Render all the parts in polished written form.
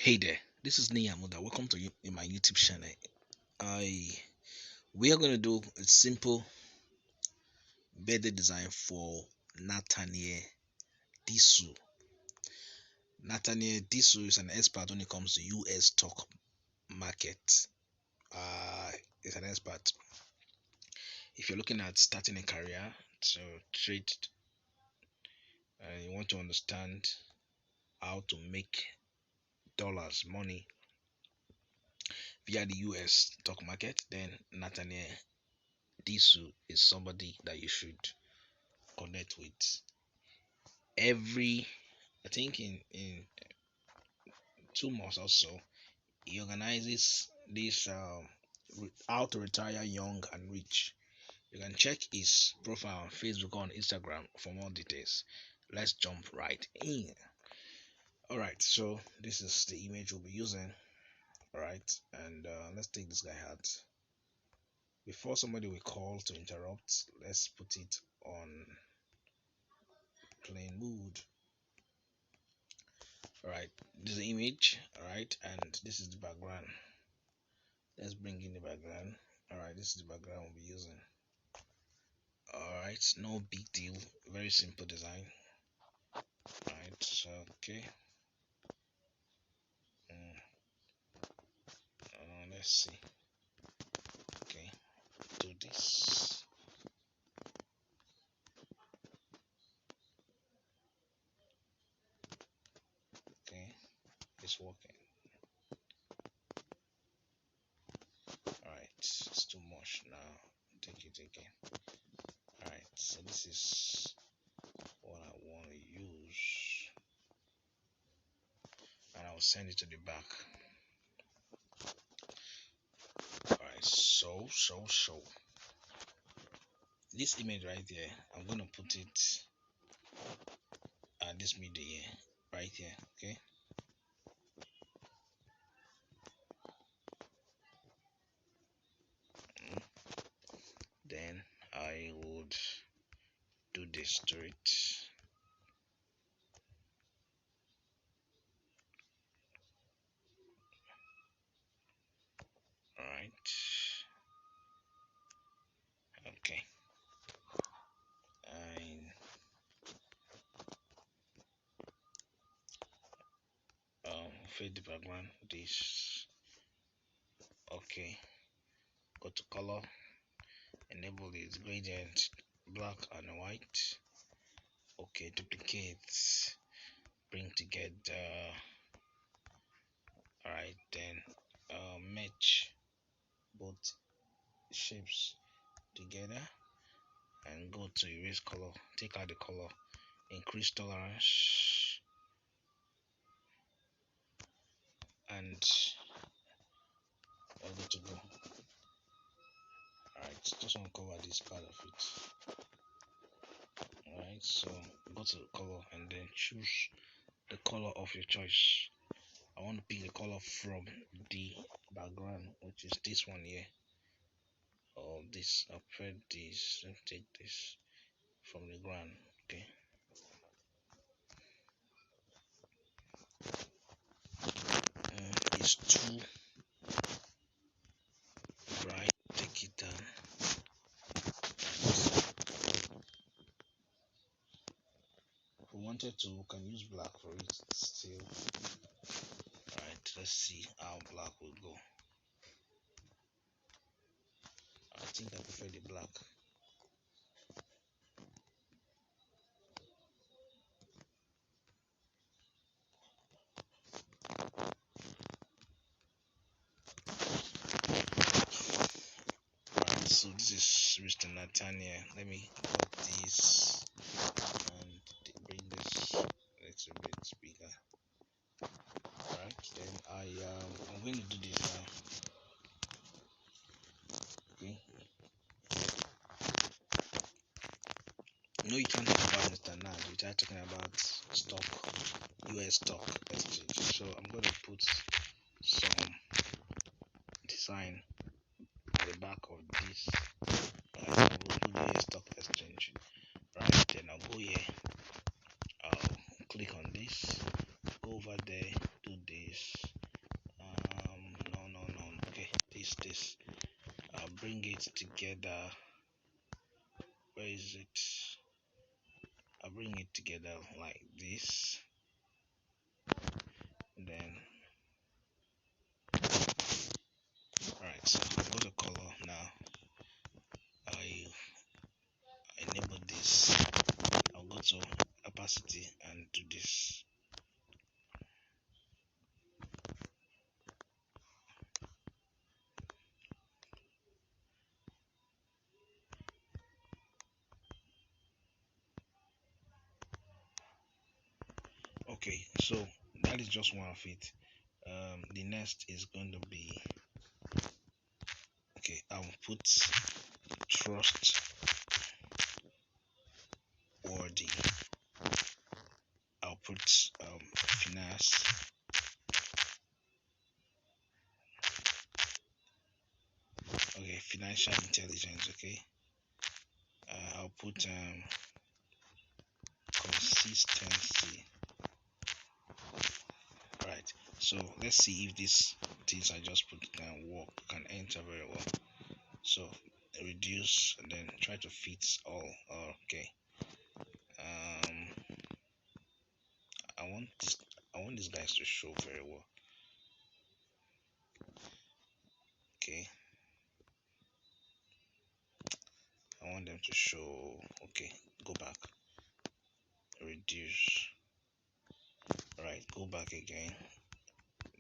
Hey there, this is Niyamuda. Welcome to you in my YouTube channel. We are going to do a simple birthday design for Nathanael Disu. Nathanael Disu is an expert when it comes to US stock market. Is an expert. If you're looking at starting a career to trade, and you want to understand how to make dollars, money via the US stock market, then Nathanael Disu is somebody that you should connect with. I think in 2 months or so, he organizes this how to retire young and rich. You can check his profile on Facebook or on Instagram for more details. Let's jump right in. All right, so this is the image we'll be using. All right, and let's take this guy out. Before somebody will call to interrupt, let's put it on plain mode. All right, this is the image. All right, and this is the background. Let's bring in the background. All right, this is the background we'll be using. All right, no big deal, very simple design. All right, so okay. Let's see. Okay, do this. Okay, it's working. All right, it's too much now. Take it again. All right, so this is what I want to use, and I'll send it to the back. All right, so this image right there, I'm gonna put it at this middle here, right here. Okay. Then I would do this to it. All right. Okay. And fade the background. This. Okay. Go to color. Enable this gradient, black and white. Okay. Duplicate. Bring together. All right. Then match both shapes together and go to erase color. Take out the color. Increase tolerance. And we're good to go. Alright, just want to cover this part of it. Alright, so go to the color and then choose the color of your choice. I want to pick the color from the background, which is this one here. Or this, I'll press this, let's take this from the ground. Okay. It's too bright, take it down. If we wanted to, we can use black for it still. Alright, let's see how black will go. I think I prefer the black. Alright, so this is Mr. Nathanael. Let me cut this and bring this a little bit bigger. Alright, then I'm going to do this now. Okay. No, you can't talk about Mr. Nad without talking about stock, US stock exchange. So I'm going to put some design at the back of this. I will do the US stock exchange. Right, then I'll go here. I'll click on this, go over there, do this, this. I'll bring it together. Where is it? I'll bring it together like this. And then, alright, so I'll go to color now. I enable this. I'll go to opacity and do this. Okay, so that is just one of it. The next is going to be, okay, I'll put trust worthy. I'll put finance. Okay, financial intelligence. Okay, I'll put consistency. Right, so let's see if these things I just put can work, can enter very well. So reduce and then try to fit all. Okay, um I want these guys to show very well. Okay, I want them to show. Okay, go back, reduce. Right, go back again.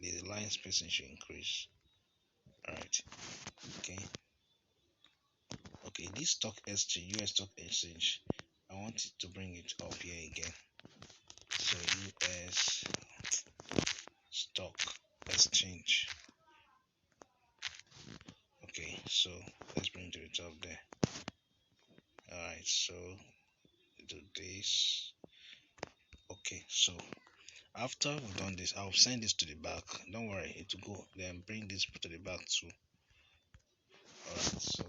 The line spacing should increase. Alright, okay. Okay, this stock exchange, US stock exchange, I want it to bring it up here again. So US stock exchange. Okay, so let's bring it to the top there. Alright, so do this. Okay, so after we've done this, I'll send this to the back. Don't worry, it will go. Then bring this to the back too. Alright, so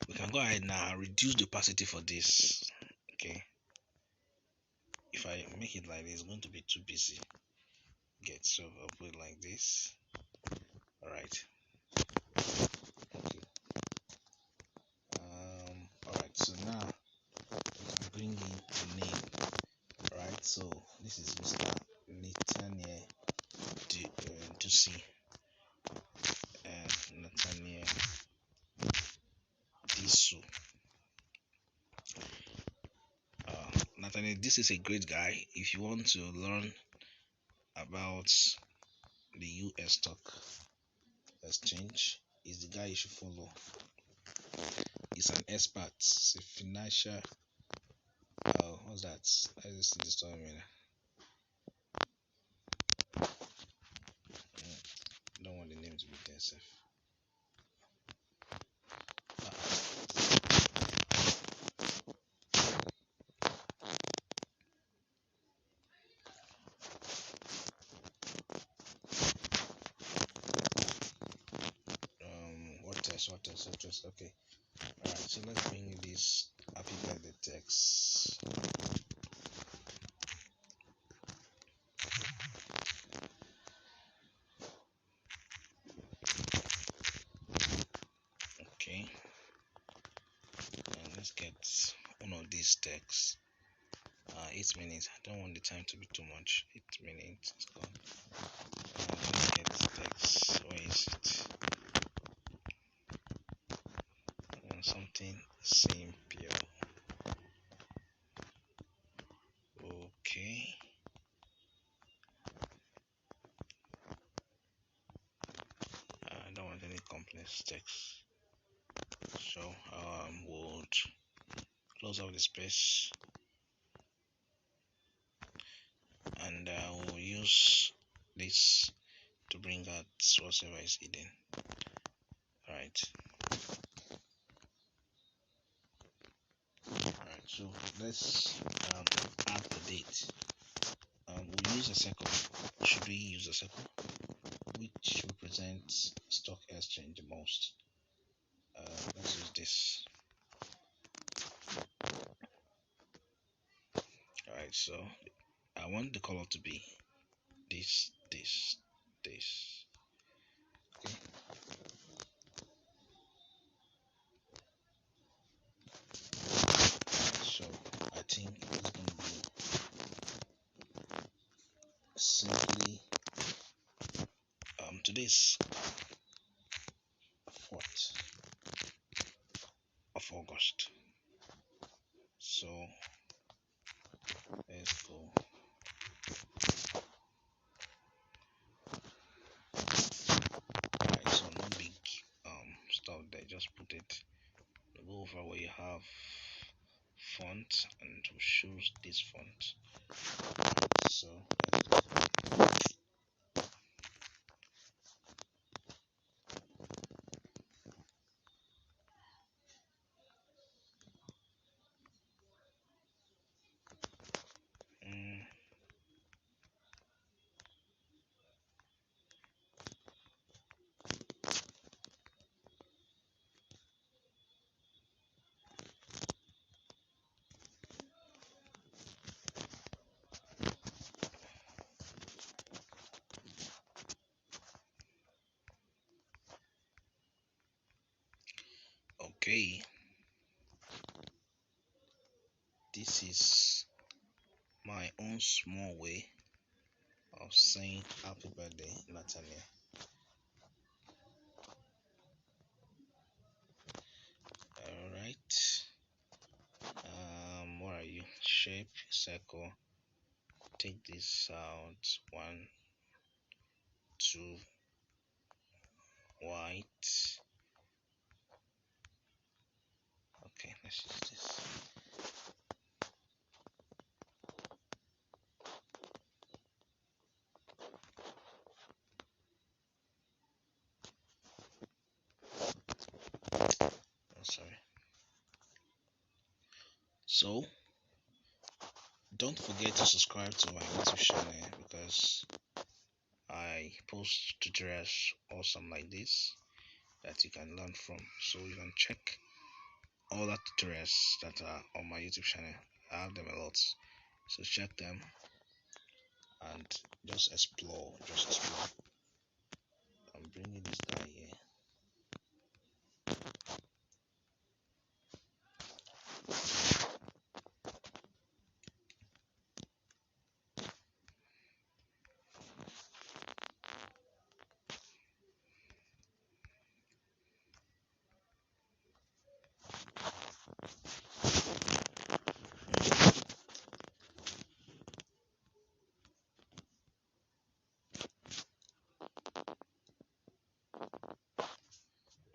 we can go ahead now and reduce the opacity for this. Okay, if I make it like this, it's going to be too busy. Get, so I'll put it like this. Alright, okay. Alright, so now I'm bringing the name. Right, so this is Mr. Nathanael Disu and Nathanael Disu. Nathanael, this is a great guy. If you want to learn about the US stock exchange, is the guy you should follow. He's an expert. He's a financial. What's that? I just see the story. Don't want the name to be there, safe. What else? Okay. Alright, so let's bring this happy birthday text. Okay, and let's get one of these texts. 8 minutes. I don't want the time to be too much. 8 minutes. It's gone. Let's get this text. Where is it? Something simple. Okay. I don't want any complex text. So we'll close out the space and we'll use this to bring out whatever is hidden. Alright. Alright, so let's add the date. We'll use a circle. Should we use a circle? Which represents stock exchange the most? Let's use this. Alright, so I want the color to be this. simply today's 4th of August. So let's go. Alright, so no big stuff there, just put it, go over where you have font and we'll choose this font. So mm, okay, this is my own small way of saying happy birthday, Nathanael. Alright. What are you? Shape, circle. Take this out. 1, 2, white. Okay, let's use this. Oh, sorry. So don't forget to subscribe to my YouTube channel because I post tutorials awesome like this that you can learn from. So you can check all the tutorials that are on my YouTube channel. I have them a lot. So check them and just explore. Just explore. I'm bringing this guy here.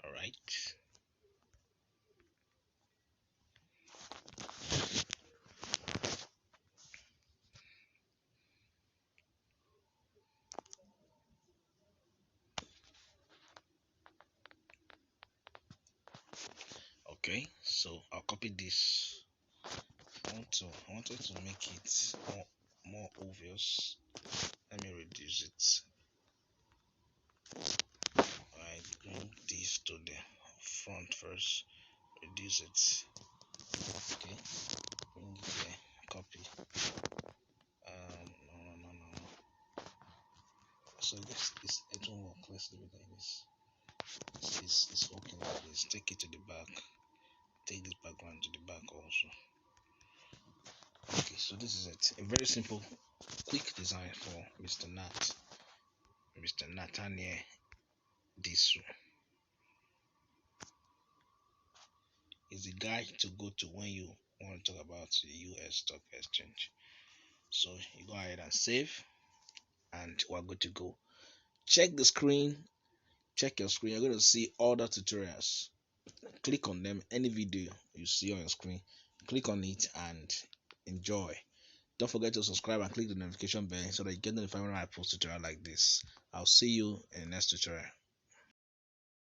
Alright. Okay, so I'll copy this. I wanted to make it more obvious. Let me reduce it. I bring this to the front first. Reduce it. Okay, bring it there. Copy. No. So it won't work. Let's leave it like this. It's working like this. Take it to the back. Take this background to the back also. Okay, so this is it. A very simple, quick design for Mr. Nathanael Disu. Is the guide to go to when you want to talk about the US stock exchange. So you go ahead and save, and we're good to go. Check the screen. Check your screen. You're going to see all the tutorials. Click on them. Any video you see on your screen, click on it and enjoy. Don't forget to subscribe and click the notification bell so that you get notified when I post tutorial like this. I'll see you in the next tutorial.